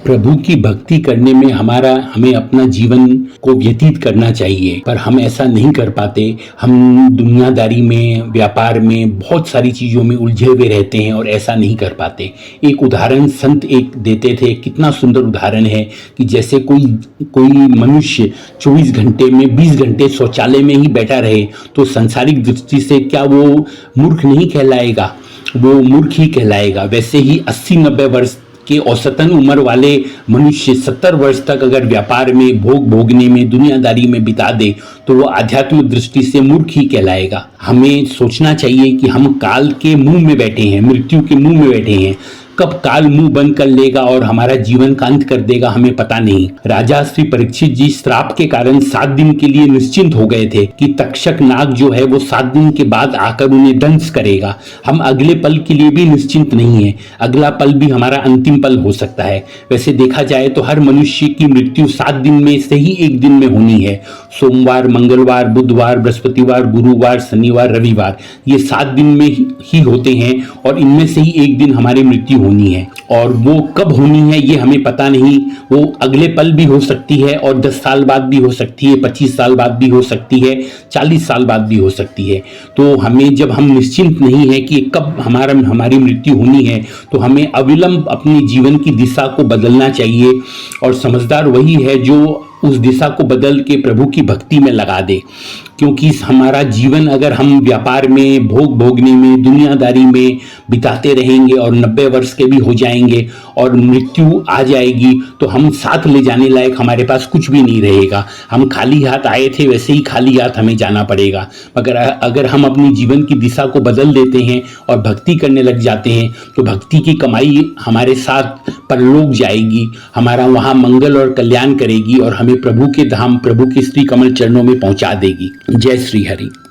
प्रभु की भक्ति करने में हमें अपना जीवन को व्यतीत करना चाहिए, पर हम ऐसा नहीं कर पाते। हम दुनियादारी में, व्यापार में, बहुत सारी चीजों में उलझे हुए रहते हैं और ऐसा नहीं कर पाते। एक उदाहरण संत एक देते थे, कितना सुंदर उदाहरण है कि जैसे कोई मनुष्य 24 घंटे में 20 घंटे शौचालय में ही बैठा रहे तो सांसारिक दृष्टि से क्या वो मूर्ख नहीं कहलाएगा? वो मूर्ख ही कहलाएगा। वैसे ही 80-90 वर्ष के औसतन उम्र वाले मनुष्य 70 वर्ष तक अगर व्यापार में, भोगने में, दुनियादारी में बिता दे तो वो आध्यात्मिक दृष्टि से मूर्ख ही कहलाएगा। हमें सोचना चाहिए कि हम काल के मुंह में बैठे हैं, मृत्यु के मुंह में बैठे हैं। कब काल मुंह बंद कर लेगा और हमारा जीवन का अंत कर देगा हमें पता नहीं। राजा श्री परीक्षित जी श्राप के कारण 7 दिन के लिए निश्चिंत हो गए थे कि तक्षक नाग जो है वो 7 दिन के बाद आकर उन्हें दंश करेगा। हम अगले पल के लिए भी निश्चिंत नहीं है, अगला पल भी हमारा अंतिम पल हो सकता है। वैसे देखा जाए तो हर मनुष्य की मृत्यु 7 दिन में से ही एक दिन में होनी है। सोमवार, मंगलवार, बुधवार, बृहस्पतिवार, गुरुवार, शनिवार, रविवार, ये 7 दिन में ही होते हैं और इनमें से ही एक दिन हमारी मृत्यु होनी है। और वो कब होनी है ये हमें पता नहीं। वो अगले पल भी हो सकती है और 10 साल बाद भी हो सकती है, 25 साल बाद भी हो सकती है, 40 साल बाद भी हो सकती है। तो हमें, जब हम निश्चिंत नहीं है कि कब हमारी मृत्यु होनी है, तो हमें अविलंब अपने जीवन की दिशा को बदलना चाहिए। और समझदार वही है जो उस दिशा को बदल के प्रभु की भक्ति में लगा दे। क्योंकि हमारा जीवन अगर हम व्यापार में, भोगने में, दुनियादारी में बिताते रहेंगे और 90 वर्ष के भी हो जाएंगे और मृत्यु आ जाएगी तो हम साथ ले जाने लायक हमारे पास कुछ भी नहीं रहेगा। हम खाली हाथ आए थे, वैसे ही खाली हाथ हमें जाना पड़ेगा। मगर अगर हम अपनी जीवन की दिशा को बदल देते हैं और भक्ति करने लग जाते हैं तो भक्ति की कमाई हमारे साथ परलोक जाएगी, हमारा वहाँ मंगल और कल्याण करेगी और हमें प्रभु के धाम, प्रभु के श्री कमल चरणों में पहुंचा देगी। जय श्री हरि।